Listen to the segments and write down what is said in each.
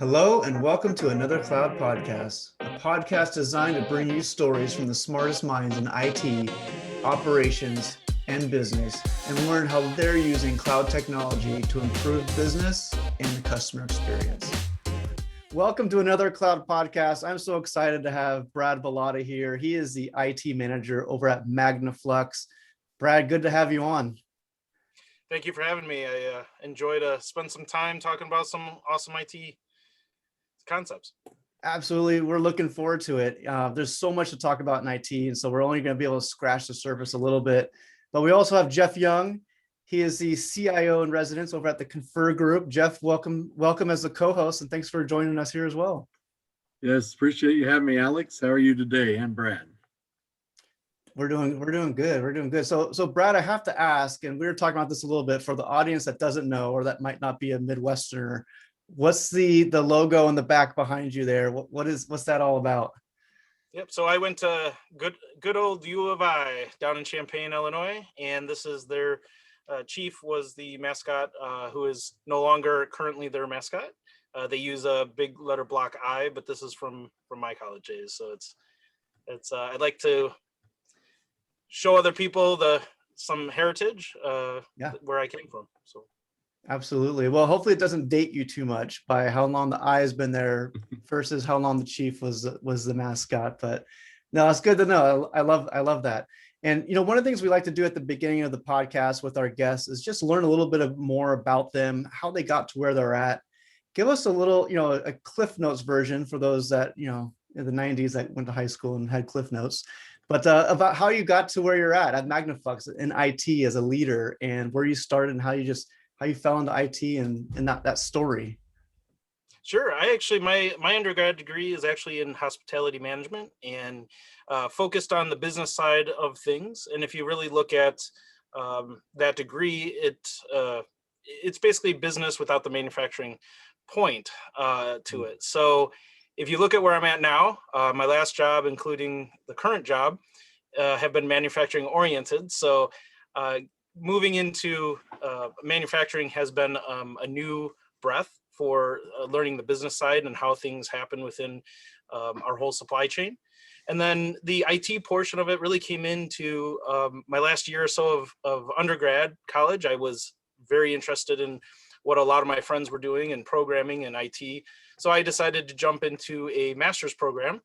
Hello, and welcome to another Cloud Podcast, a podcast designed to bring you stories from the smartest minds in IT, operations, and business, and learn how they're using cloud technology to improve business and the customer experience. Welcome to another Cloud Podcast. I'm so excited to have Brad Bilotta here. He is the IT manager over at Magnaflux. Brad, good to have you on. Thank you for having me. I enjoy to spend some time talking about some awesome IT concepts. Absolutely. We're looking forward to it. There's so much to talk about in IT, and so we're only going to be able to scratch the surface a little bit. But we also have Jeff Young. He is the CIO in residence over at the Confer Group. Jeff, welcome as the co-host, and thanks for joining us here as well. Yes, appreciate you having me, Alex. How are you today? And Brad. We're doing good. We're doing good. So Brad, I have to ask, and we were talking about this a little bit for the audience that doesn't know or that might not be a Midwesterner. What's the logo in the back behind you there? What's that all about? Yep. So I went to good old U of I down in Champaign, Illinois, and this is their chief was the mascot, who is no longer currently their mascot. They use a big letter block I, but this is from my college days. So it's I'd like to show other people some heritage where I came from. So absolutely. Well, hopefully it doesn't date you too much by how long the I has been there versus how long the chief was the mascot. But no, it's good to know. I love that. And one of the things we like to do at the beginning of the podcast with our guests is just learn a little bit more about them, how they got to where they're at. Give us a little, a Cliff Notes version for those that in the 90s that went to high school and had Cliff Notes. But about how you got to where you're at Magnaflux in IT as a leader, and where you started and how you fell into IT and that story. Sure. I actually, my undergrad degree is actually in hospitality management and focused on the business side of things. And if you really look at that degree, it's basically business without the manufacturing point to it. So if you look at where I'm at now, my last job, including the current job, have been manufacturing oriented. So moving into manufacturing has been a new breath for learning the business side and how things happen within our whole supply chain. And then the IT portion of it really came into my last year or so of undergrad college. I was very interested in what a lot of my friends were doing in programming and IT. So I decided to jump into a master's program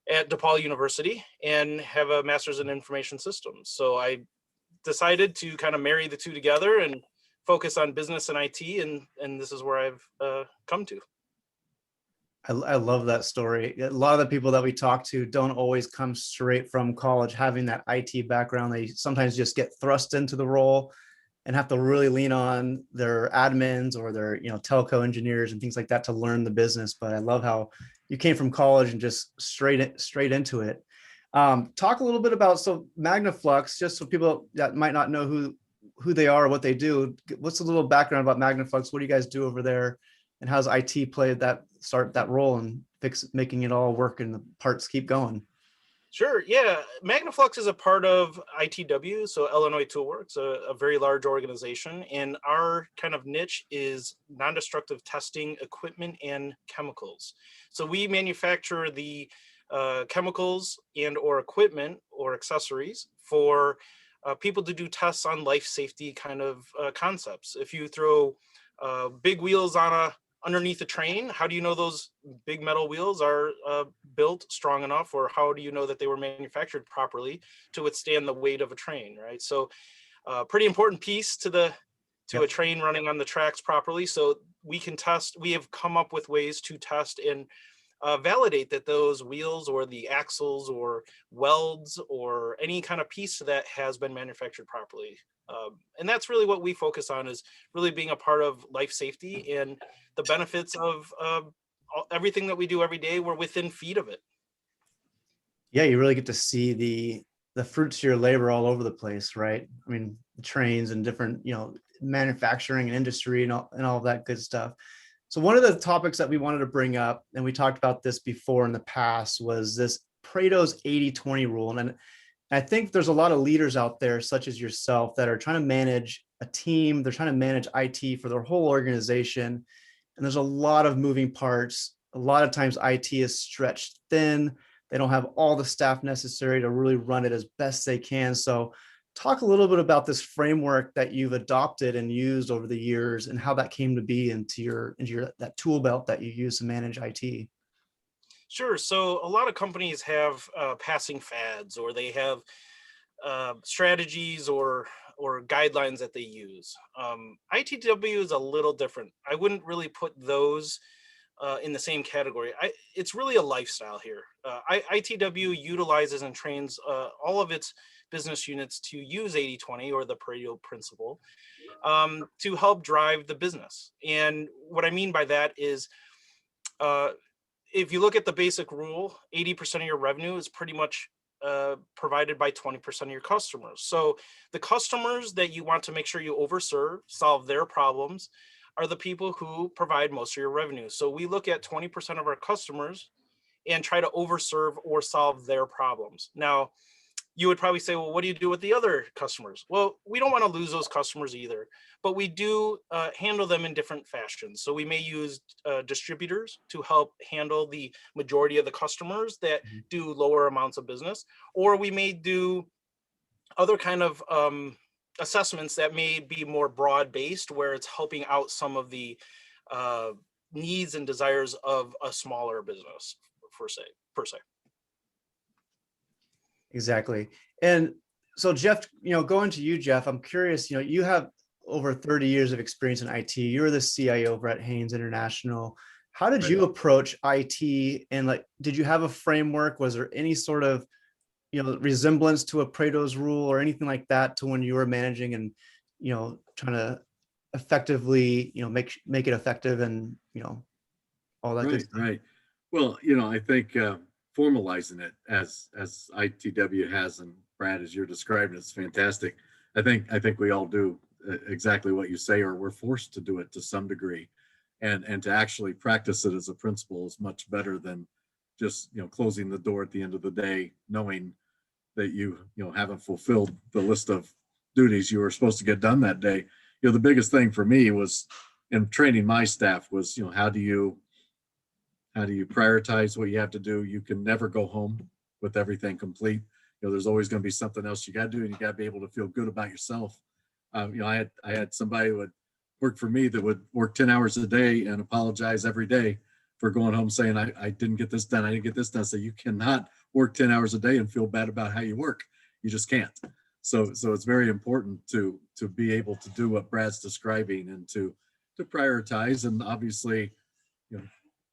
at DePaul University and have a master's in information systems. So I decided to kind of marry the two together and focus on business and IT, and this is where I've come to. I love that story. A lot of the people that we talk to don't always come straight from college having that IT background. They sometimes just get thrust into the role and have to really lean on their admins or their telco engineers and things like that to learn the business. But I love how you came from college and just straight into it. Talk a little bit about Magnaflux, just so people that might not know who they are or what they do. What's a little background about Magnaflux? What do you guys do over there, and how's IT played that role and making it all work and the parts keep going? Sure. Yeah. Magnaflux is a part of ITW, so Illinois Toolworks, a very large organization. And our kind of niche is non-destructive testing equipment and chemicals. So we manufacture the chemicals and or equipment or accessories for people to do tests on life safety kind of concepts. If you throw big wheels underneath a train, how do you know those big metal wheels are built strong enough, or how do you know that they were manufactured properly to withstand the weight of a train, right? So pretty important piece to a train running on the tracks properly. So we have come up with ways to test and validate that those wheels or the axles or welds or any kind of piece that has been manufactured properly. And that's really what we focus on, is really being a part of life safety and the benefits of everything that we do every day. We're within feet of it. Yeah, you really get to see the fruits of your labor all over the place, right? I mean, the trains and different, manufacturing and industry and all of that good stuff. So one of the topics that we wanted to bring up, and we talked about this before in the past, was this Prado's 80-20 rule. And I think there's a lot of leaders out there, such as yourself, that are trying to manage a team. They're trying to manage IT for their whole organization. and there's a lot of moving parts. A lot of times IT is stretched thin. They don't have all the staff necessary to really run it as best they can. So talk a little bit about this framework that you've adopted and used over the years and how that came to be into your that tool belt that you use to manage IT. Sure. So a lot of companies have passing fads, or they have strategies or guidelines that they use. ITW is a little different. I wouldn't really put those in the same category. It's really a lifestyle here. ITW utilizes and trains all of its business units to use 80/20, or the Prado principle, to help drive the business. And what I mean by that is, uh, if you look at the basic rule, 80% of your revenue is pretty much provided by 20% of your customers. So the customers that you want to make sure you overserve, solve their problems, are the people who provide most of your revenue. So we look at 20% of our customers and try to overserve or solve their problems. Now, you would probably say, well, what do you do with the other customers? Well, we don't want to lose those customers either, but we do handle them in different fashions. So we may use distributors to help handle the majority of the customers that do lower amounts of business, or we may do other kind of assessments that may be more broad based, where it's helping out some of the needs and desires of a smaller business, per se. Exactly. And so Jeff, going to you, Jeff, I'm curious, you have over 30 years of experience in IT. You're the CIO of Brett Haynes International. How did you approach IT? And did you have a framework? Was there any sort of, resemblance to a Pareto's rule or anything like that to when you were managing and, trying to effectively, make it effective and, all that good stuff? Right. Well, I think formalizing it as ITW has, and Brad, as you're describing, it's fantastic. I think we all do exactly what you say, or we're forced to do it to some degree, and to actually practice it as a principle is much better than just closing the door at the end of the day, knowing that you haven't fulfilled the list of duties you were supposed to get done that day. The biggest thing for me was in training my staff was how do you prioritize what you have to do? You can never go home with everything complete. There's always going to be something else you got to do, and you got to be able to feel good about yourself. I had somebody who would work for me that would work 10 hours a day and apologize every day for going home saying, I didn't get this done. I didn't get this done. So you cannot work 10 hours a day and feel bad about how you work. You just can't. So it's very important to be able to do what Brad's describing, and to prioritize, and obviously,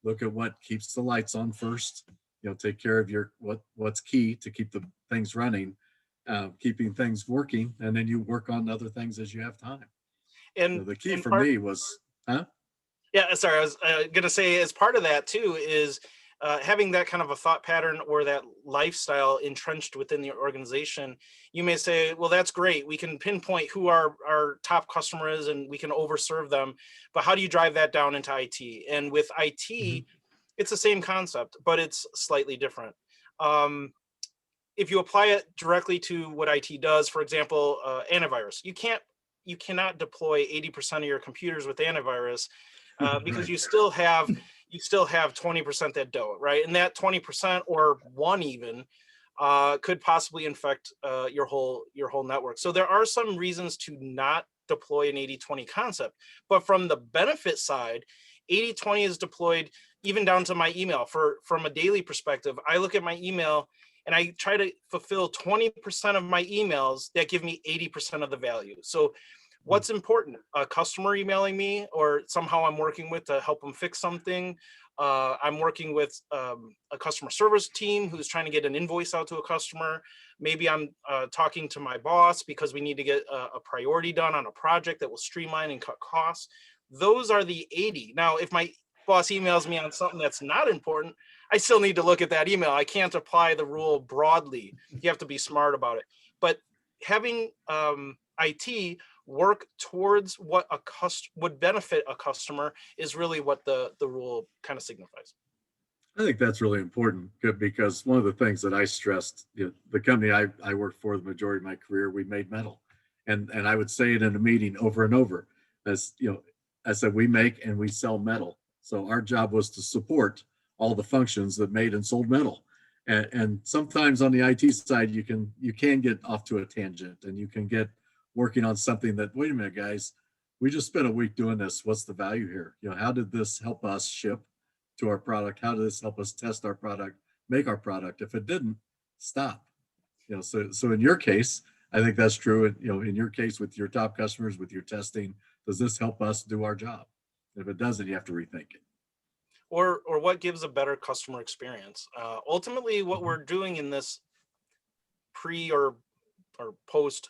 look at what keeps the lights on first. Take care of what's key to keep the things running, keeping things working, and then you work on other things as you have time. And the key for me was, Yeah, sorry, I was going to say, as part of that too is having that kind of a thought pattern or that lifestyle entrenched within the organization. You may say, well, that's great. We can pinpoint who our top customer is and we can overserve them. But how do you drive that down into IT? And with IT, it's the same concept, but it's slightly different. If you apply it directly to what IT does, for example, antivirus, you cannot deploy 80% of your computers with antivirus because you still have 20% that don't, right? And that 20%, or one even, could possibly infect your whole network. So there are some reasons to not deploy an 80/20 concept. But from the benefit side, 80/20 is deployed even down to my email. From a daily perspective, I look at my email and I try to fulfill 20% of my emails that give me 80% of the value. So what's important? A customer emailing me, or somehow I'm working with to help them fix something. I'm working with a customer service team who's trying to get an invoice out to a customer. Maybe I'm talking to my boss because we need to get a priority done on a project that will streamline and cut costs. Those are the 80. Now, if my boss emails me on something that's not important, I still need to look at that email. I can't apply the rule broadly. You have to be smart about it. But having IT work towards what would benefit a customer is really what the rule kind of signifies. I think that's really important, because one of the things that I stressed, the company I worked for the majority of my career, we made metal, and I would say it in a meeting over and over, as I said, we make and we sell metal. So our job was to support all the functions that made and sold metal. And sometimes on the IT side, you can get off to a tangent, and you can get working on something that, wait a minute, guys, we just spent a week doing this. What's the value here? How did this help us ship to our product? How did this help us test our product, make our product? If it didn't, stop. So in your case, I think that's true. In your case with your top customers, with your testing, does this help us do our job? If it doesn't, you have to rethink it. Or what gives a better customer experience? Ultimately, what we're doing in this pre or post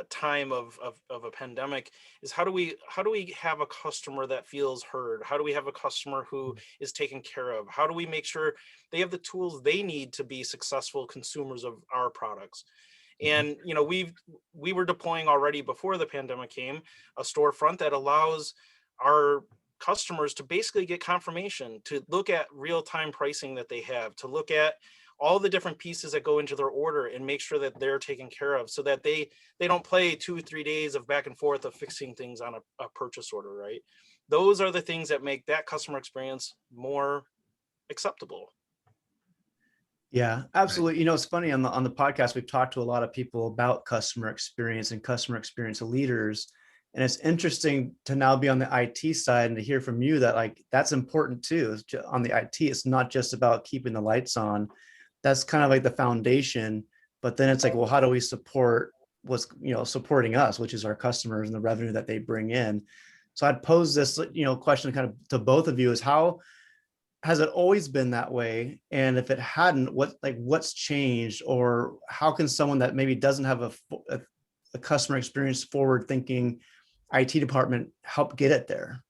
time of a pandemic is how do we have a customer that feels heard? How do we have a customer who is taken care of? How do we make sure they have the tools they need to be successful consumers of our products? And we were deploying already before the pandemic came a storefront that allows our customers to basically get confirmation, to look at real-time pricing that they have, to look at all the different pieces that go into their order and make sure that they're taken care of, so that they don't play 2 or 3 days of back and forth of fixing things on a purchase order, right? Those are the things that make that customer experience more acceptable. Yeah, absolutely. It's funny, on the podcast, we've talked to a lot of people about customer experience and customer experience leaders. And it's interesting to now be on the IT side and to hear from you that like that's important too. On the IT, it's not just about keeping the lights on. That's kind of like the foundation. But then it's like, well, how do we support what's supporting us, which is our customers and the revenue that they bring in? So I'd pose this question kind of to both of you: is how has it always been that way? And if it hadn't, what's changed? Or how can someone that maybe doesn't have a customer experience forward thinking IT department help get it there?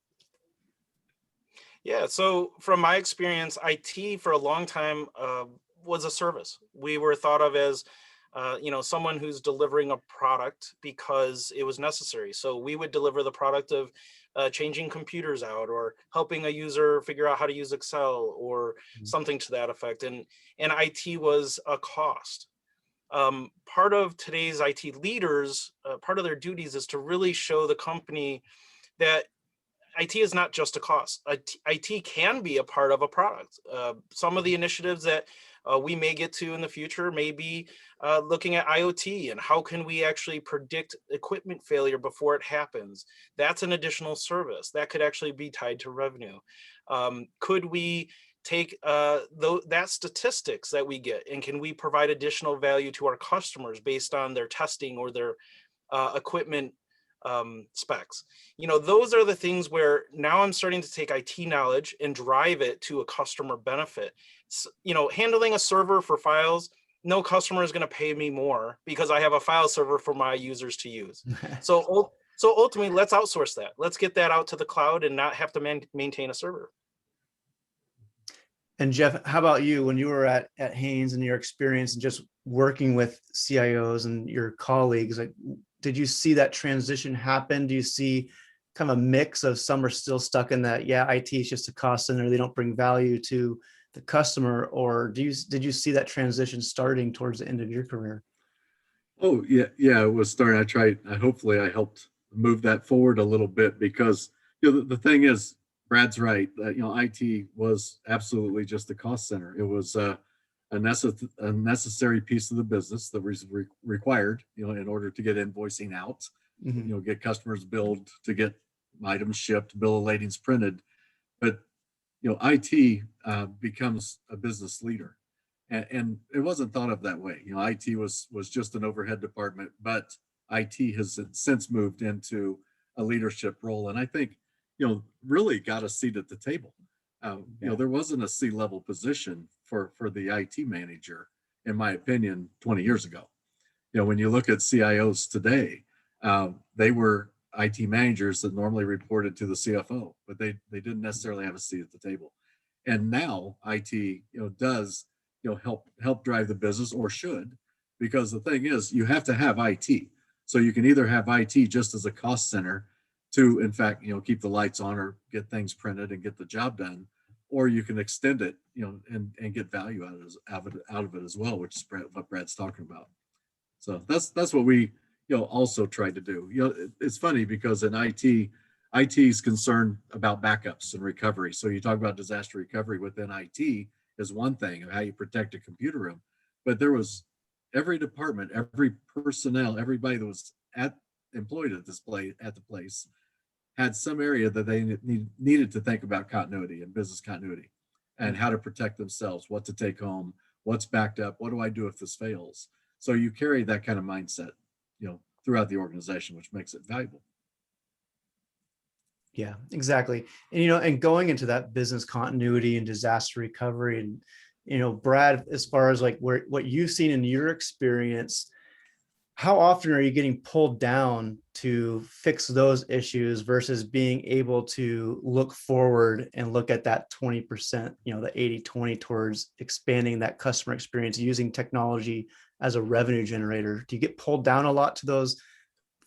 Yeah, so from my experience, IT for a long time was a service. We were thought of as someone who's delivering a product because it was necessary. So we would deliver the product of changing computers out, or helping a user figure out how to use Excel, or something to that effect. And IT was a cost. Part of today's IT leaders, part of their duties is to really show the company that IT is not just a cost. IT can be a part of a product. Some of the initiatives that we may get to in the future may be looking at IoT and how can we actually predict equipment failure before it happens. That's an additional service that could actually be tied to revenue. Could we take that statistics that we get, and can we provide additional value to our customers based on their testing or their equipment specs? Those are the things where now I'm starting to take IT knowledge and drive it to a customer benefit. Handling a server for files, no customer is going to pay me more because I have a file server for my users to use. So ultimately, let's outsource that. Let's get that out to the cloud and not have to maintain a server. And Jeff, how about you? When you were at Haynes and your experience and just working with CIOs and your colleagues, did you see that transition happen? Do you see kind of a mix of some are still stuck in that, IT is just a cost center, they don't bring value to the customer? Or did you see that transition starting towards the end of your career? Oh, yeah, it was starting. Hopefully I helped move that forward a little bit, because the thing is, Brad's right. IT was absolutely just a cost center. It was a necessary piece of the business that was required, in order to get invoicing out, get customers billed, to get items shipped, bill of ladings printed. But IT becomes a business leader, and it wasn't thought of that way. IT was just an overhead department, but IT has since moved into a leadership role, and I think really got a seat at the table. There wasn't a C-level position for the IT manager, in my opinion, 20 years ago. When you look at CIOs today, they were IT managers that normally reported to the CFO, but they didn't necessarily have a seat at the table. And now IT, does, help drive the business, or should, because the thing is, you have to have IT. So you can either have IT just as a cost center to, in fact, keep the lights on or get things printed and get the job done, or you can extend it, and get value out of it as well, which is what Brad's talking about. So that's what we, also tried to do. It's funny because in IT, IT is concerned about backups and recovery. So you talk about disaster recovery within IT is one thing of how you protect a computer room, but there was every department, every personnel, everybody that was employed at the place had some area that they needed to think about continuity and business continuity and how to protect themselves, what to take home, what's backed up, what do I do if this fails? So you carry that kind of mindset, throughout the organization, which makes it valuable. Yeah, exactly. And going into that business continuity and disaster recovery, and Brad, as far as like what you've seen in your experience, how often are you getting pulled down to fix those issues versus being able to look forward and look at that 20%, the 80-20 towards expanding that customer experience using technology as a revenue generator? Do you get pulled down a lot to those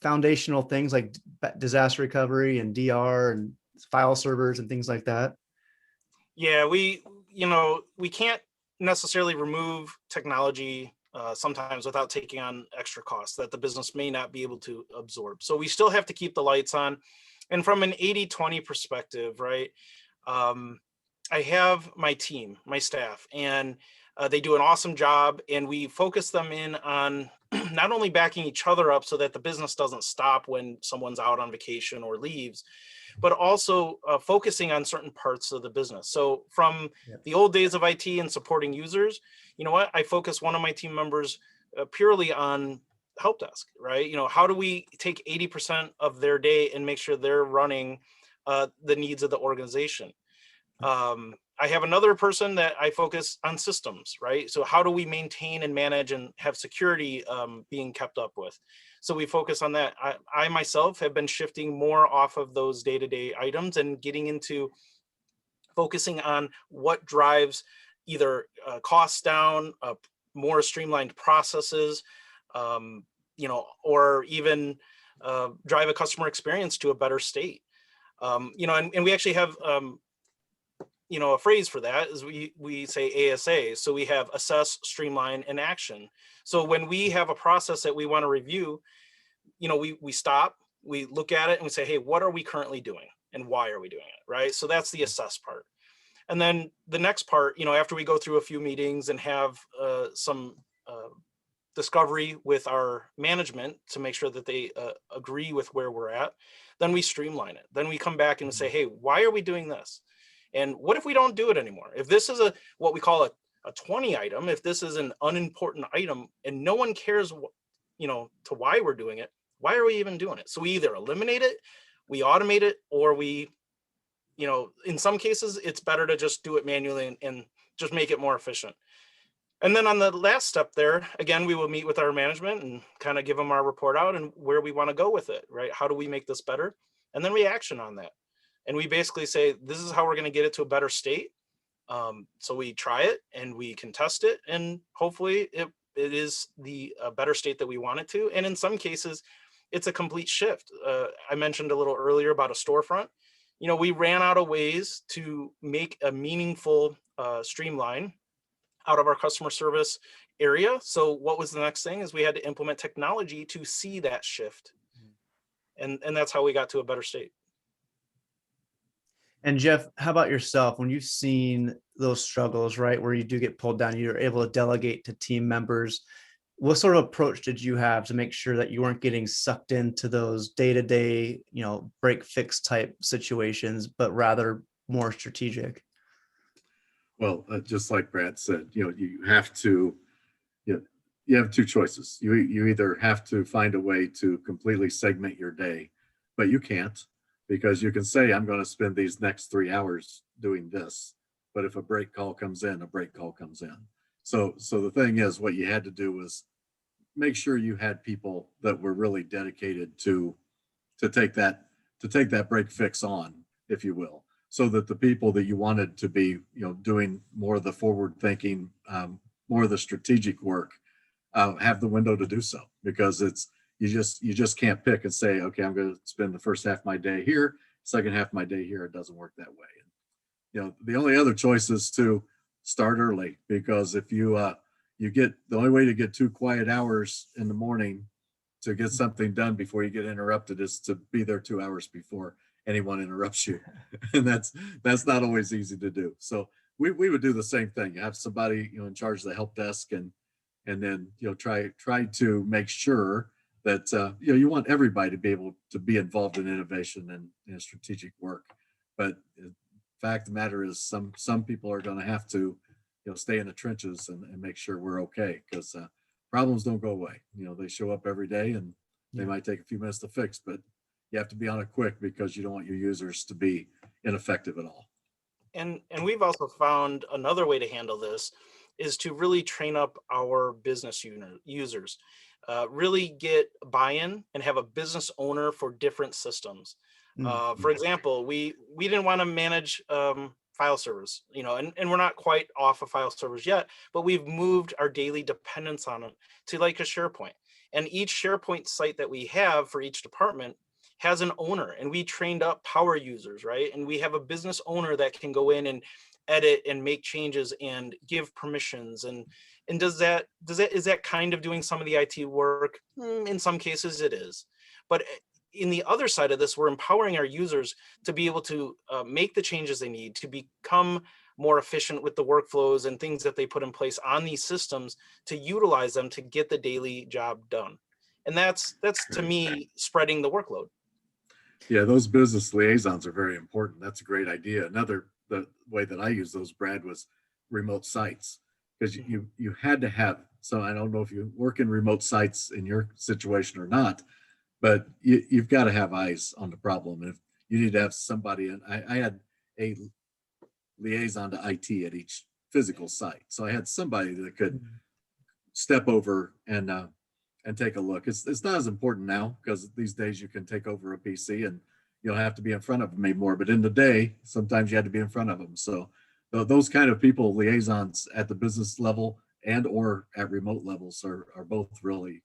foundational things like disaster recovery and DR and file servers and things like that? Yeah, we can't necessarily remove technology sometimes without taking on extra costs that the business may not be able to absorb. So we still have to keep the lights on. And from an 80-20 perspective, right? I have my team, my staff, and they do an awesome job. And we focus them in on not only backing each other up so that the business doesn't stop when someone's out on vacation or leaves, but also focusing on certain parts of the business. So from the old days of IT and supporting users, you know what? I focus one of my team members purely on help desk, right? How do we take 80% of their day and make sure they're running the needs of the organization? I have another person that I focus on systems, right? So how do we maintain and manage and have security being kept up with? So we focus on that. I myself have been shifting more off of those day-to-day items and getting into focusing on what drives either costs down, more streamlined processes, or even drive a customer experience to a better state. And we actually have a phrase for that is we say ASA. So we have assess, streamline, and action. So when we have a process that we want to review, we stop, we look at it and we say, hey, what are we currently doing and why are we doing it, right? So that's the assess part. And then the next part, after we go through a few meetings and have some discovery with our management to make sure that they agree with where we're at, then we streamline it. Then we come back and say, hey, why are we doing this? And what if we don't do it anymore? If this is what we call a 20 item, if this is an unimportant item and no one cares, to why we're doing it, why are we even doing it? So we either eliminate it, we automate it, or we, in some cases, it's better to just do it manually and just make it more efficient. And then on the last step there, again, we will meet with our management and kind of give them our report out and where we want to go with it, right? How do we make this better? And then we action on that. And we basically say, this is how we're going to get it to a better state. So we try it and we can test it. And hopefully it is the better state that we want it to. And in some cases, it's a complete shift. I mentioned a little earlier about a storefront. We ran out of ways to make a meaningful streamline out of our customer service area. So what was the next thing is we had to implement technology to see that shift. And that's how we got to a better state. And Jeff, how about yourself? When you've seen those struggles, right, where you do get pulled down, you're able to delegate to team members. What sort of approach did you have to make sure that you weren't getting sucked into those day-to-day, break fix type situations, but rather more strategic? Well, just like Brad said, you have to, you have two choices. You either have to find a way to completely segment your day, but you can't. Because you can say, I'm going to spend these next 3 hours doing this. But if a break call comes in, a break call comes in. So the thing is, what you had to do was make sure you had people that were really dedicated to take that break fix on, if you will, so that the people that you wanted to be, doing more of the forward thinking, more of the strategic work, have the window to do so, because you just can't pick and say, okay, I'm going to spend the first half of my day here, second half of my day here. It doesn't work that way. And, the only other choice is to start early, because if the only way to get 2 quiet hours in the morning to get something done before you get interrupted is to be there 2 hours before. anyone interrupts you. And that's not always easy to do. So we would do the same thing. You have somebody, in charge of the help desk, and then, try to make sure that, you want everybody to be able to be involved in innovation and strategic work. But the fact of the matter is, some people are going to have to, stay in the trenches and make sure we're okay, because problems don't go away. They show up every day, and they might take a few minutes to fix, but you have to be on it quick, because you don't want your users to be ineffective at all. And we've also found another way to handle this is to really train up our business users, really get buy-in and have a business owner for different systems. For example, we didn't want to manage file servers, and we're not quite off of file servers yet, but we've moved our daily dependence on them to like a SharePoint. And each SharePoint site that we have for each department has an owner, and we trained up power users, right? And we have a business owner that can go in and edit and make changes and give permissions. And is that kind of doing some of the IT work? In some cases it is. But in the other side of this, we're empowering our users to be able to make the changes they need to become more efficient with the workflows and things that they put in place on these systems, to utilize them to get the daily job done. And that's to me, spreading the workload. Yeah, those business liaisons are very important. That's a great idea. The way that I use those, Brad, was remote sites, because you had to have. So I don't know if you work in remote sites in your situation or not, but you've got to have eyes on the problem. And if you need to have somebody, and I had a liaison to IT at each physical site, so I had somebody that could step over and take a look. It's not as important now, because these days you can take over a PC and you don't have to be in front of them anymore. But in the day, sometimes you had to be in front of them. So those kind of people, liaisons at the business level and or at remote levels, are both really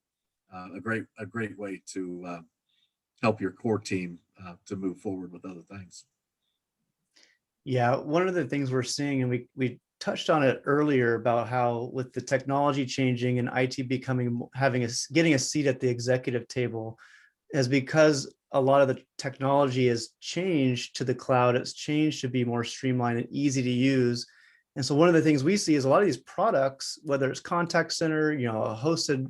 a great way to help your core team to move forward with other things. Yeah, one of the things we're seeing, and we touched on it earlier, about how with the technology changing and IT getting a seat at the executive table, is because a lot of the technology has changed to the cloud. It's changed to be more streamlined and easy to use. And so one of the things we see is a lot of these products, whether it's contact center, a hosted,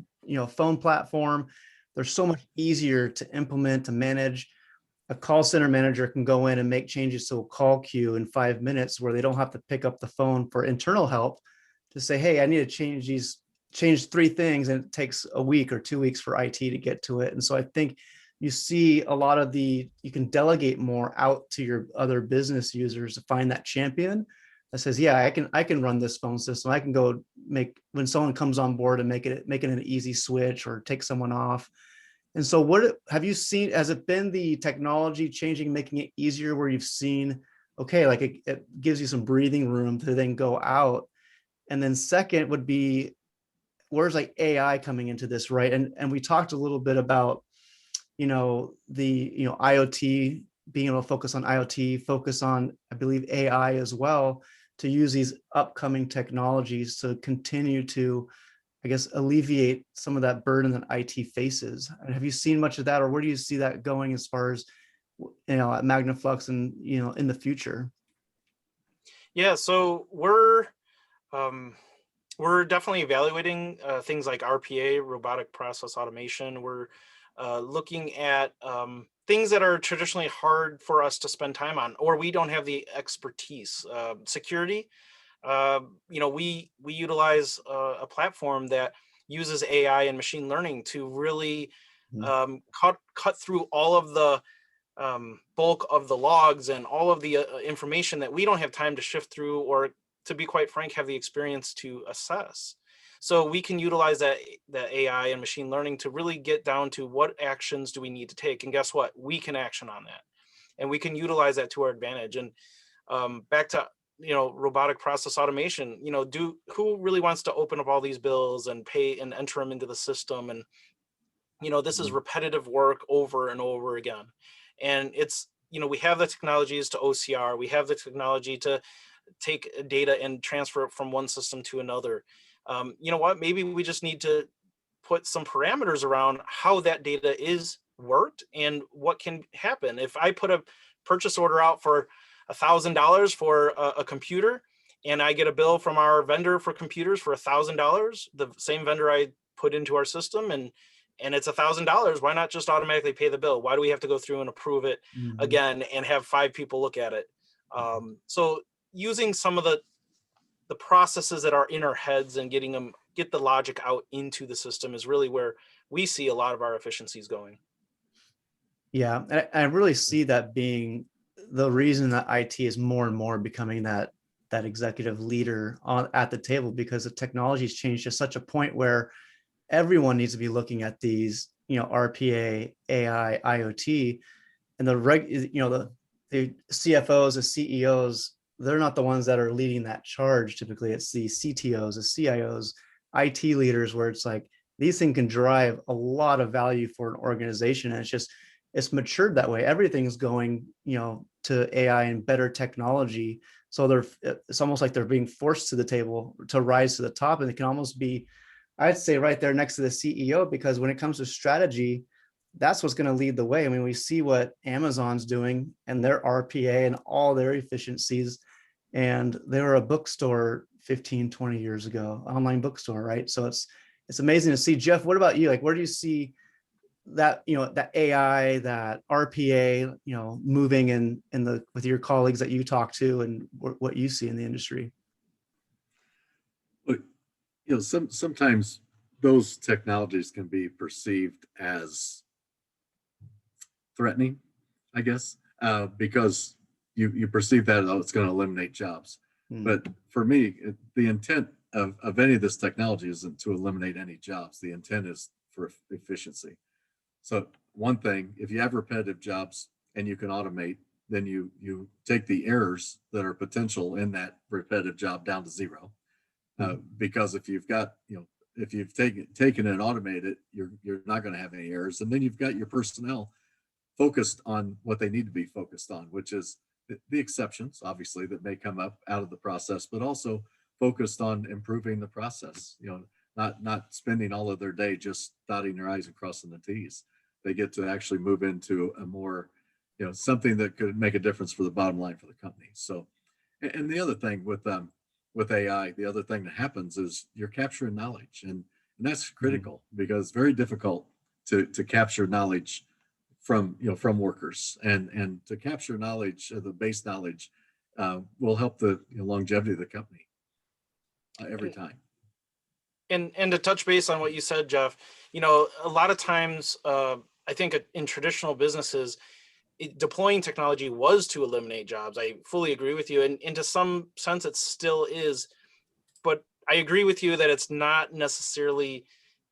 phone platform, they're so much easier to implement, to manage. A call center manager can go in and make changes to a call queue in 5 minutes, where they don't have to pick up the phone for internal help to say, hey, I need to change 3 things, and it takes a week or 2 weeks for IT to get to it. And so I think you see a lot of you can delegate more out to your other business users to find that champion that says, yeah, I can run this phone system. I can go when someone comes on board, and make it an easy switch or take someone off. And so what have you seen? Has it been the technology changing, making it easier, where you've seen, okay, like it gives you some breathing room to then go out? And then second would be, where's like AI coming into this, right? And we talked a little bit about, the, IoT, being able to focus on IoT, focus on, I believe, AI as well, to use these upcoming technologies to continue to, I guess, alleviate some of that burden that IT faces. Have you seen much of that, or where do you see that going as far as, at Magnaflux and, in the future? Yeah, so we're definitely evaluating things like RPA, robotic process automation. We're looking at things that are traditionally hard for us to spend time on, or we don't have the expertise. Security, we utilize a platform that uses AI and machine learning to really cut through all of the bulk of the logs and all of the information that we don't have time to shift through, or, to be quite frank, have the experience to assess. So we can utilize that AI and machine learning to really get down to what actions do we need to take. And guess what? We can action on that, and we can utilize that to our advantage. And back to, robotic process automation, who really wants to open up all these bills and pay and enter them into the system? And, this is repetitive work over and over again. And it's, we have the technologies to OCR, we have the technology to take data and transfer it from one system to another. You know what, maybe we just need to put some parameters around how that data is worked and what can happen. If I put a purchase order out for $1,000 for a computer, and I get a bill from our vendor for computers for $1,000, the same vendor I put into our system, and it's $1,000. Why not just automatically pay the bill? Why do we have to go through and approve it again and have 5 people look at it? So using some of the processes that are in our heads and get the logic out into the system is really where we see a lot of our efficiencies going. Yeah, I really see that being the reason that IT is more and more becoming that executive leader at the table, because the technology has changed to such a point where everyone needs to be looking at these, RPA, AI, IoT, and the CFOs, the CEOs, they're not the ones that are leading that charge. Typically, it's the CTOs, the CIOs, IT leaders, where it's like these things can drive a lot of value for an organization, and it's matured that way. Everything's going, to AI and better technology. So it's almost like they're being forced to the table to rise to the top, and it can almost be, I'd say, right there next to the CEO, because when it comes to strategy, that's what's going to lead the way. I mean, we see what Amazon's doing and their RPA and all their efficiencies, and they were a bookstore 15, 20 years ago, online bookstore, right? So it's amazing to see. Jeff, what about you? Like, where do you see that, that AI, that RPA, moving with your colleagues that you talk to, and what you see in the industry? But, sometimes those technologies can be perceived as threatening, I guess, because you perceive that it's going to eliminate jobs. But for me, the intent of any of this technology isn't to eliminate any jobs. The intent is for efficiency. So one thing, if you have repetitive jobs and you can automate, then you take the errors that are potential in that repetitive job down to zero. Because if you've got, if you've taken and automated it, you're not going to have any errors. And then you've got your personnel focused on what they need to be focused on, which is the exceptions, obviously, that may come up out of the process, but also focused on improving the process, not spending all of their day just dotting their I's and crossing the T's. They get to actually move into a more, something that could make a difference for the bottom line for the company. So, and the other thing with AI, the other thing that happens is you're capturing knowledge, and that's critical because it's very difficult to capture knowledge from workers, and to capture knowledge, the base knowledge, will help the longevity of the company every time. And to touch base on what you said, Jeff, a lot of times, I think in traditional businesses, deploying technology was to eliminate jobs. I fully agree with you. And to some sense, it still is. But I agree with you that it's not necessarily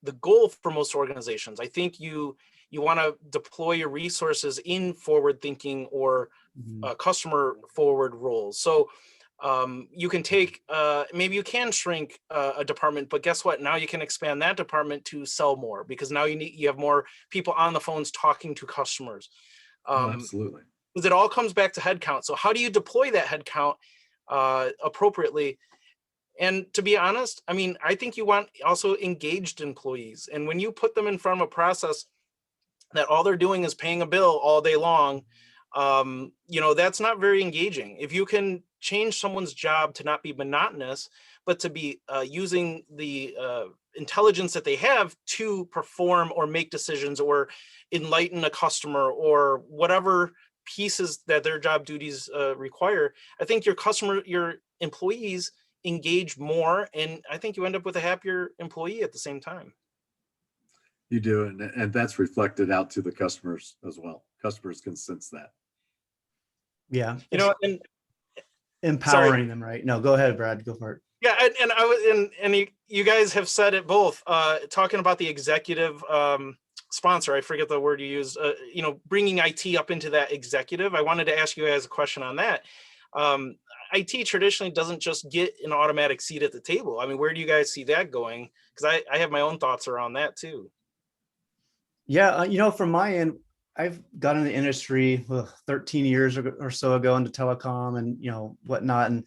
the goal for most organizations. I think you want to deploy your resources in forward thinking or customer forward roles. So you can take, maybe you can shrink a department, but guess what? Now you can expand that department to sell more, because now you have more people on the phones talking to customers. Absolutely. Because it all comes back to headcount. So how do you deploy that headcount appropriately? And to be honest, I mean, I think you want also engaged employees. And when you put them in front of a process that all they're doing is paying a bill all day long, that's not very engaging. If you can change someone's job to not be monotonous, but to be using the intelligence that they have to perform or make decisions or enlighten a customer or whatever pieces that their job duties require, I think your employees engage more, and I think you end up with a happier employee at the same time. You do, and that's reflected out to the customers as well. Customers can sense that. Yeah, and empowering them, right? No, go ahead, Brad. Go for it. Yeah, and I was, and you guys have said it both. Talking about the executive sponsor, I forget the word you used. Bringing IT up into that executive. I wanted to ask you guys a question on that. IT traditionally doesn't just get an automatic seat at the table. I mean, where do you guys see that going? Because I have my own thoughts around that too. Yeah, from my end, I've got in the industry 13 years or so ago into telecom and whatnot. And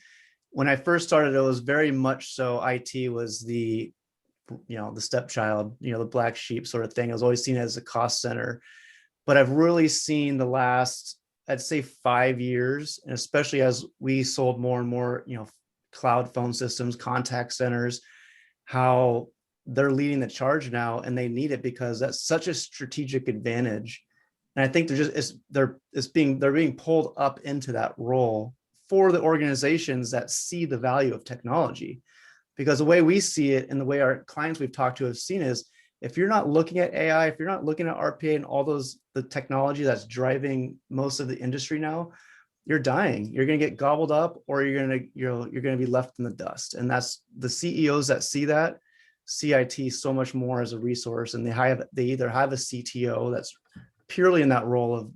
when I first started, it was very much so IT was the stepchild, the black sheep sort of thing. It was always seen as a cost center. But I've really seen the last I'd say 5 years, and especially as we sold more and more, cloud phone systems, contact centers, how they're leading the charge now, and they need it because that's such a strategic advantage. And I think they're being pulled up into that role for the organizations that see the value of technology. Because the way we see it and the way our clients we've talked to have seen is, if you're not looking at AI, if you're not looking at RPA and all the technology that's driving most of the industry now, you're dying. You're going to get gobbled up, or you're going to be left in the dust. And that's the CEOs that see that, see IT so much more as a resource, and they either have a CTO that's purely in that role of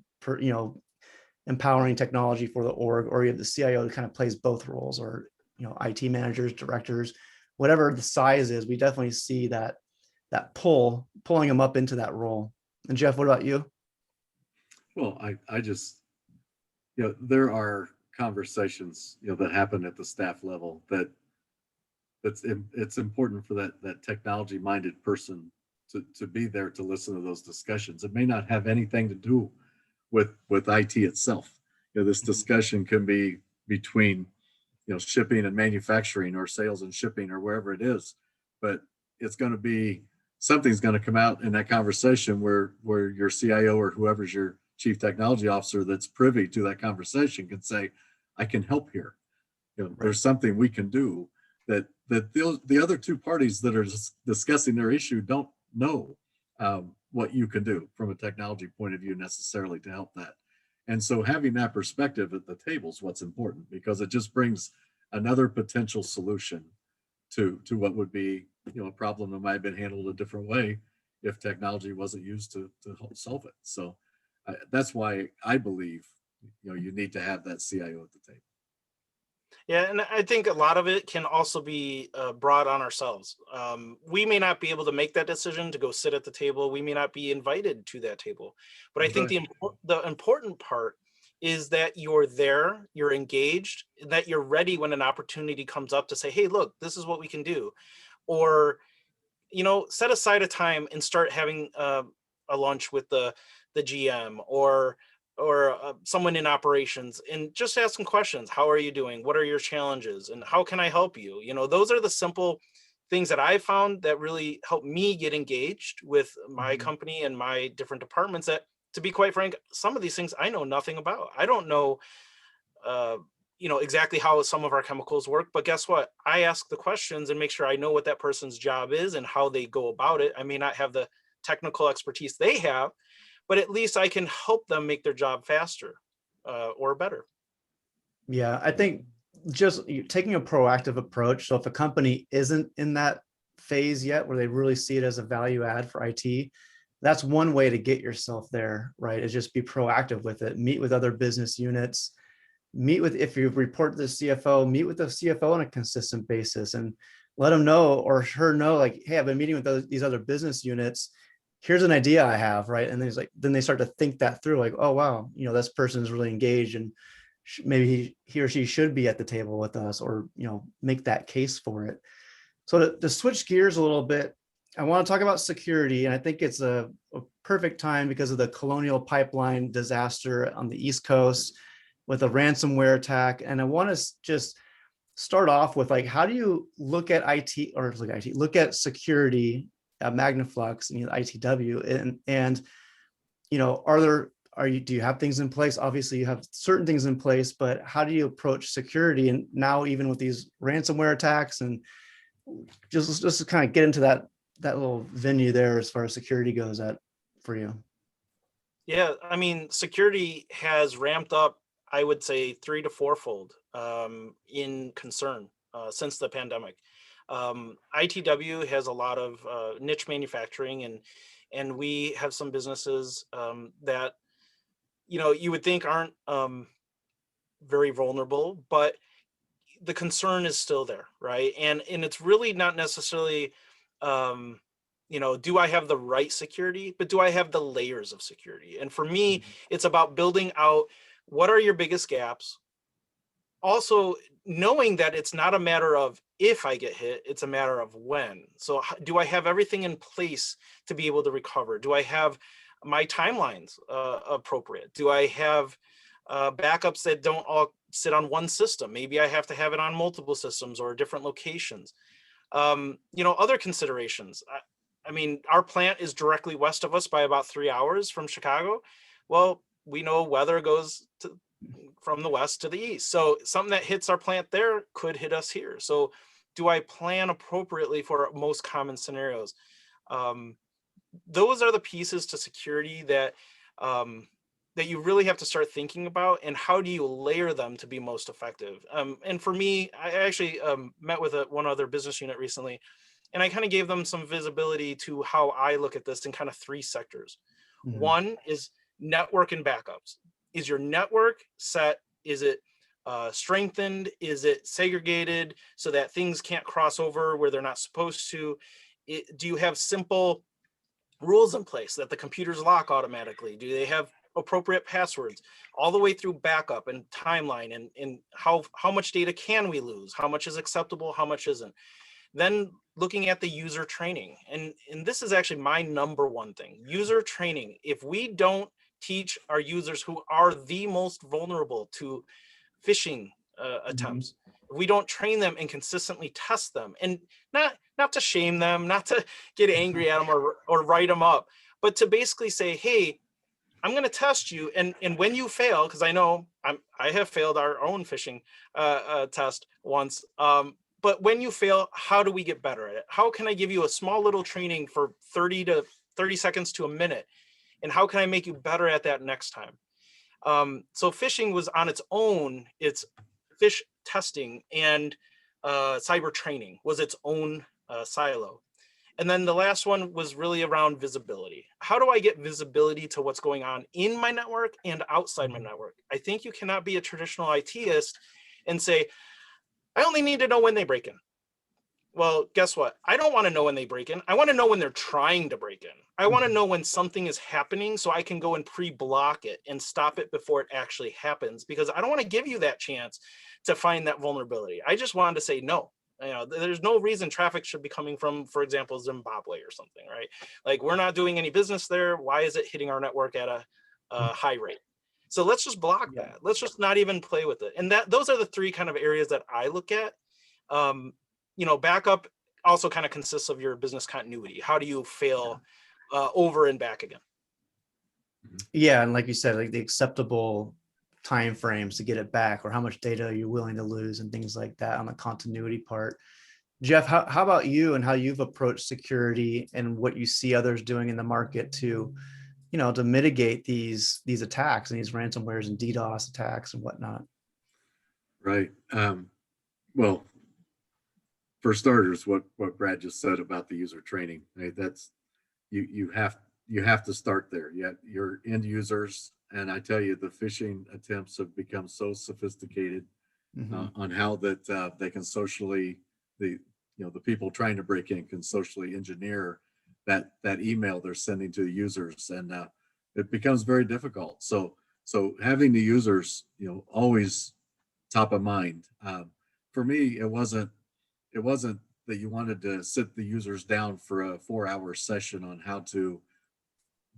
empowering technology for the org, or you have the CIO that kind of plays both roles, or IT managers, directors, whatever the size is. We definitely see that pulling them up into that role. And Jeff, what about you? Well, I just, there are conversations, that happen at the staff level it's important for that technology minded person to be there to listen to those discussions. It may not have anything to do with IT itself. This discussion can be between, shipping and manufacturing, or sales and shipping, or wherever it is, but it's going to be, something's going to come out in that conversation where your CIO or whoever's your chief technology officer that's privy to that conversation can say, I can help here. Right. There's something we can do that the other two parties that are discussing their issue don't know what you can do from a technology point of view necessarily to help that. And so having that perspective at the table is what's important, because it just brings another potential solution to what would be, a problem that might have been handled a different way if technology wasn't used to help solve it. So that's why I believe, you need to have that CIO at the table. Yeah, and I think a lot of it can also be brought on ourselves. We may not be able to make that decision to go sit at the table. We may not be invited to that table. But I think the important part is that you're there, you're engaged, that you're ready when an opportunity comes up to say, hey, look, this is what we can do. Or, set aside a time and start having a lunch with the GM or someone in operations, and just ask some questions. How are you doing? What are your challenges? And how can I help you? Those are the simple things that I found that really help me get engaged with my company and my different departments that, to be quite frank, some of these things I know nothing about. I don't know, exactly how some of our chemicals work, but guess what? I ask the questions and make sure I know what that person's job is and how they go about it. I may not have the technical expertise they have, but at least I can help them make their job faster or better. Yeah, I think just taking a proactive approach. So if a company isn't in that phase yet where they really see it as a value add for IT, that's one way to get yourself there, right? Is just be proactive with it. Meet with other business units. If you report to the CFO, meet with the CFO on a consistent basis and let them know, or her know, like, hey, I've been meeting with these other business units. Here's an idea I have, right? And then they start to think that through, like, oh, wow, this person is really engaged, and maybe he or she should be at the table with us, or, make that case for it. So to switch gears a little bit, I want to talk about security. And I think it's a perfect time because of the Colonial Pipeline disaster on the East Coast with a ransomware attack. And I want to just start off with, like, how do you look at look at security at Magnaflux and ITW, and do you have things in place? Obviously you have certain things in place, but how do you approach security? And now, even with these ransomware attacks, and just kind of get into that little venue there as far as security goes for you. Yeah, I mean, security has ramped up, I would say 3 to 4-fold in concern since the pandemic. ITW has a lot of niche manufacturing, and we have some businesses that you would think aren't very vulnerable, but the concern is still there, right? And it's really not necessarily do I have the right security, but do I have the layers of security? And for me, it's about building out what are your biggest gaps. Also, knowing that it's not a matter of if I get hit, it's a matter of when. So do I have everything in place to be able to recover? Do I have my timelines appropriate? Do I have backups that don't all sit on one system. Maybe I have to have it on multiple systems or different locations. Other considerations. I mean, our plant is directly west of us by about 3 hours from Chicago. Well, we know weather goes from the west to the east. So something that hits our plant there could hit us here. So do I plan appropriately for most common scenarios? Those are the pieces to security that that you really have to start thinking about, and how do you layer them to be most effective? And for me, I actually met with one other business unit recently, and I kind of gave them some visibility to how I look at this in kind of 3 sectors. Mhm. One is network and backups. Is your network set? Is it strengthened? Is it segregated so that things can't cross over where they're not supposed to? Do you have simple rules in place that the computers lock automatically? Do they have appropriate passwords? All the way through backup and timeline, and how much data can we lose? How much is acceptable? How much isn't? Then looking at the user training. And this is actually my number one thing, user training. If we don't teach our users, who are the most vulnerable to phishing attempts, if we don't train them and consistently test them, and not to shame them, not to get angry at them or write them up, but to basically say, hey, I'm going to test you, and when you fail, because I know I have failed our own phishing test once. But when you fail, how do we get better at it? How can I give you a small little training for 30 seconds to a minute? And how can I make you better at that next time? So phishing was on its own, it's fish testing, and cyber training was its own silo. And then the last one was really around visibility. How do I get visibility to what's going on in my network and outside my network? I think you cannot be a traditional ITist and say, I only need to know when they break in. Well, guess what? I don't want to know when they break in. I want to know when they're trying to break in. I want to know when something is happening so I can go and pre-block it and stop it before it actually happens, because I don't want to give you that chance to find that vulnerability. I just wanted to say no. There's no reason traffic should be coming from, for example, Zimbabwe or something, right? Like, we're not doing any business there. Why is it hitting our network at a high rate? So let's just block that. Let's just not even play with it. And those are the 3 kind of areas that I look at. Backup also kind of consists of your business continuity. How do you fail over and back again? Yeah, and like you said, like the acceptable time frames to get it back, or how much data are you willing to lose, and things like that on the continuity part. Jeff, how about you, and how you've approached security and what you see others doing in the market to mitigate these attacks and these ransomwares and DDoS attacks and whatnot? Right. Well, for starters, what Brad just said about the user training, right, that's you have to start there. Yet your end users, and I tell you, the phishing attempts have become so sophisticated on how that they can socially, the people trying to break in can socially engineer that email they're sending to the users, and it becomes very difficult. So having the users always top of mind. For me, it wasn't that you wanted to sit the users down for a 4-hour session on how to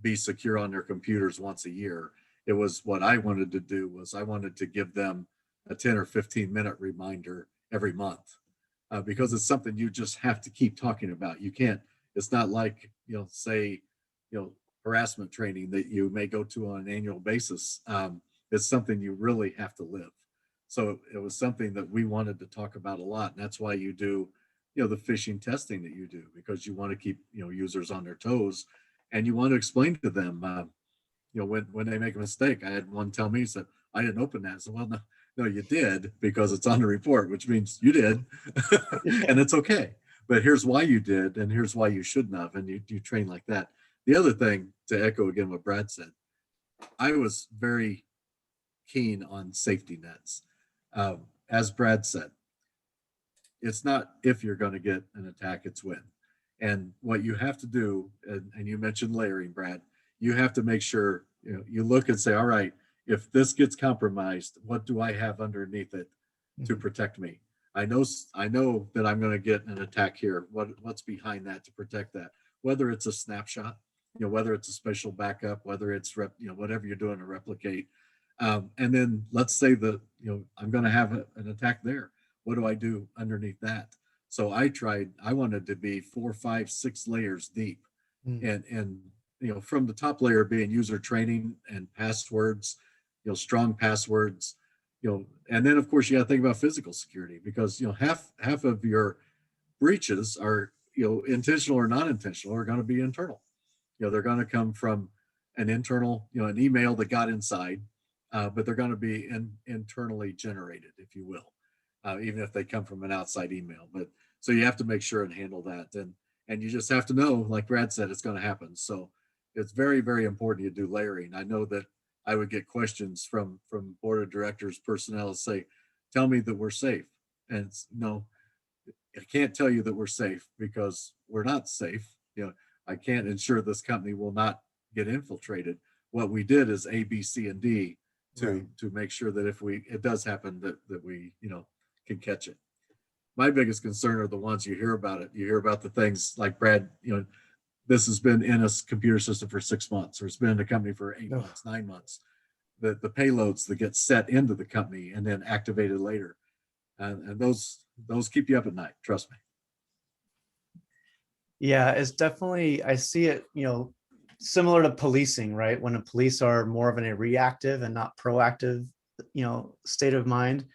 be secure on their computers once a year. It was, what I wanted to do was, I wanted to give them a 10 or 15-minute reminder every month, because it's something you just have to keep talking about. You can't, it's not like, say, harassment training that you may go to on an annual basis. It's something you really have to live. So it was something that we wanted to talk about a lot. And that's why you do, the phishing testing that you do, because you want to keep, users on their toes, and you want to explain to them, when they make a mistake. I had one tell me, he said, I didn't open that. I said, well, no, you did, because it's on the report, which means you did, and it's okay. But here's why you did, and here's why you shouldn't have. And you train like that. The other thing, to echo again what Brad said, I was very keen on safety nets. As Brad said, it's not if you're going to get an attack, it's when. And what you have to do, and you mentioned layering, Brad, you have to make sure you look and say, all right, if this gets compromised, what do I have underneath it to protect me? I know that I'm going to get an attack here. What's behind that to protect that? Whether it's a snapshot, whether it's a special backup, whether it's whatever you're doing to replicate. And then let's say that, I'm going to have an attack there. What do I do underneath that? So I wanted to be 4, 5, 6 layers deep. And from the top layer being user training and passwords, strong passwords, and then of course you got to think about physical security, because half of your breaches are intentional or non-intentional, are going to be internal. They're going to come from an internal, an email that got inside, but they're going to be internally generated, if you will, even if they come from an outside email. But so you have to make sure and handle that, and you just have to know, like Brad said, it's going to happen. So it's very, very important you do layering. I know that I would get questions from board of directors, personnel, say, "Tell me that we're safe," and no, I can't tell you that we're safe, because we're not safe. I can't ensure this company will not get infiltrated. What we did is A, B, C, and D to make sure that if it does happen, that we can catch it. My biggest concern are the ones you hear about it. You hear about the things like Brad, this has been in a computer system for 6 months, or it's been in the company for 8 months, 9 months. The payloads that get set into the company and then activated later. And those keep you up at night, trust me. Yeah, it's definitely, I see it, similar to policing, right? When the police are more of a reactive and not proactive, state of mind,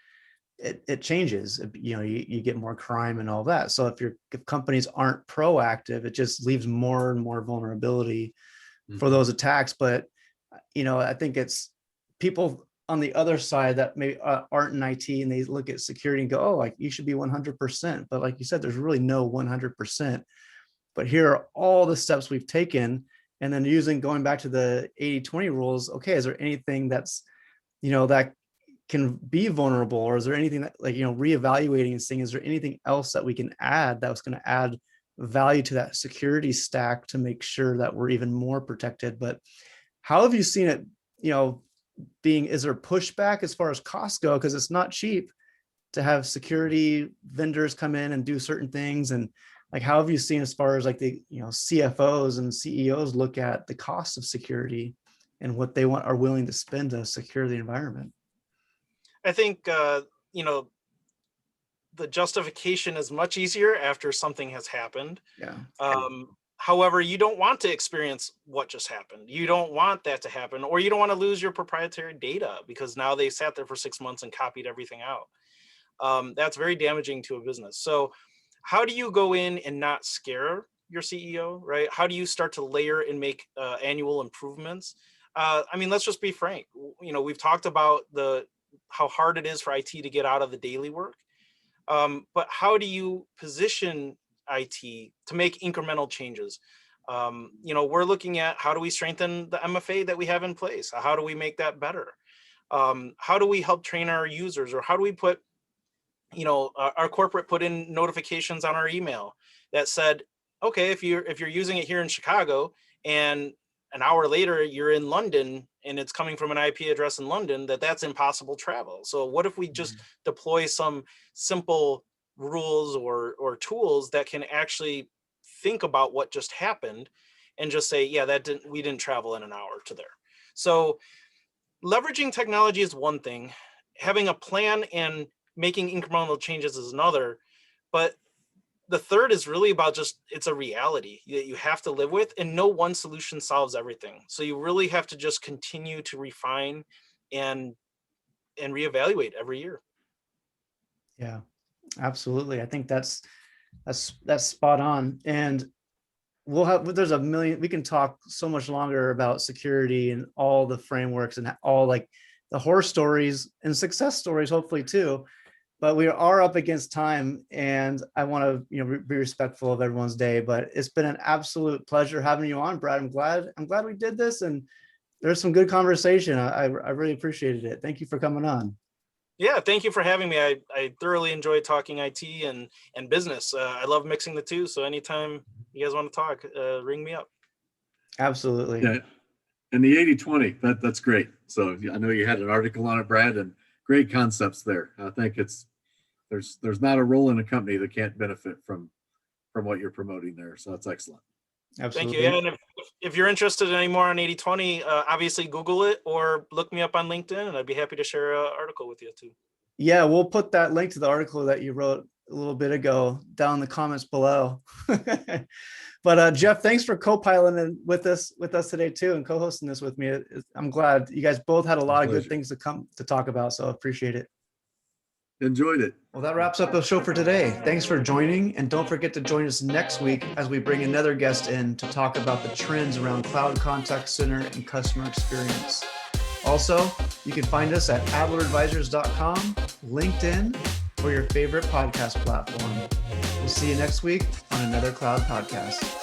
it changes. You get more crime and all that. So if companies aren't proactive, it just leaves more and more vulnerability for those attacks. But I think it's people on the other side that maybe aren't in IT, and they look at security and go, "Oh, like you should be 100%." But like you said, there's really no 100%. But here are all the steps we've taken, and then going back to the 80-20 rules. Okay, is there anything that's that can be vulnerable, or is there anything that, like, reevaluating and saying, is there anything else that we can add that was going to add value to that security stack to make sure that we're even more protected? But how have you seen it, is there pushback as far as costs go? Because it's not cheap to have security vendors come in and do certain things. And like, how have you seen as far as like the, CFOs and CEOs look at the cost of security and what they are willing to spend to secure the environment? I think, the justification is much easier after something has happened. Yeah. However, you don't want to experience what just happened. You don't want that to happen, or you don't want to lose your proprietary data because now they sat there for 6 months and copied everything out. That's very damaging to a business. So how do you go in and not scare your CEO, right? How do you start to layer and make annual improvements? Let's just be frank. We've talked about how hard it is for IT to get out of the daily work. But how do you position IT to make incremental changes? We're looking at, how do we strengthen the MFA that we have in place? How do we make that better? How do we help train our users, or how do we put, our corporate put in notifications on our email that said, okay, if you're using it here in Chicago and an hour later you're in London and it's coming from an IP address in London, that's impossible travel. So what if we just deploy some simple rules or tools that can actually think about what just happened and just say, yeah, we didn't travel in an hour to there. So leveraging technology is one thing. Having a plan and making incremental changes is another. But the third is really about it's a reality that you have to live with, and no one solution solves everything. So you really have to just continue to refine and reevaluate every year. Yeah, absolutely. I think that's spot on. And there's a million, we can talk so much longer about security and all the frameworks and all like the horror stories and success stories, hopefully too. But we are up against time, and I want to, be respectful of everyone's day. But it's been an absolute pleasure having you on, Brad. I'm glad we did this, and there's some good conversation. I really appreciated it. Thank you for coming on. Yeah, thank you for having me. I thoroughly enjoy talking IT and business. I love mixing the two. So anytime you guys want to talk, ring me up. Absolutely. Yeah. And the 80-20, that's great. So I know you had an article on it, Brad, and great concepts there. I think there's not a role in a company that can't benefit from what you're promoting there. So that's excellent. Absolutely. Thank you. And if if you're interested in any more on 80/20, obviously Google it or look me up on LinkedIn, and I'd be happy to share an article with you too. Yeah, we'll put that link to the article that you wrote a little bit ago down in the comments below. But Jeff, thanks for co-piloting with us today too, and co-hosting this with me. I'm glad you guys both had a lot of good things to talk about, so I appreciate it. Enjoyed it. Well, that wraps up the show for today. Thanks for joining, and don't forget to join us next week as we bring another guest in to talk about the trends around cloud contact center and customer experience. Also, you can find us at adleradvisors.com, LinkedIn, or your favorite podcast platform. We'll see you next week on another Cloud Podcast.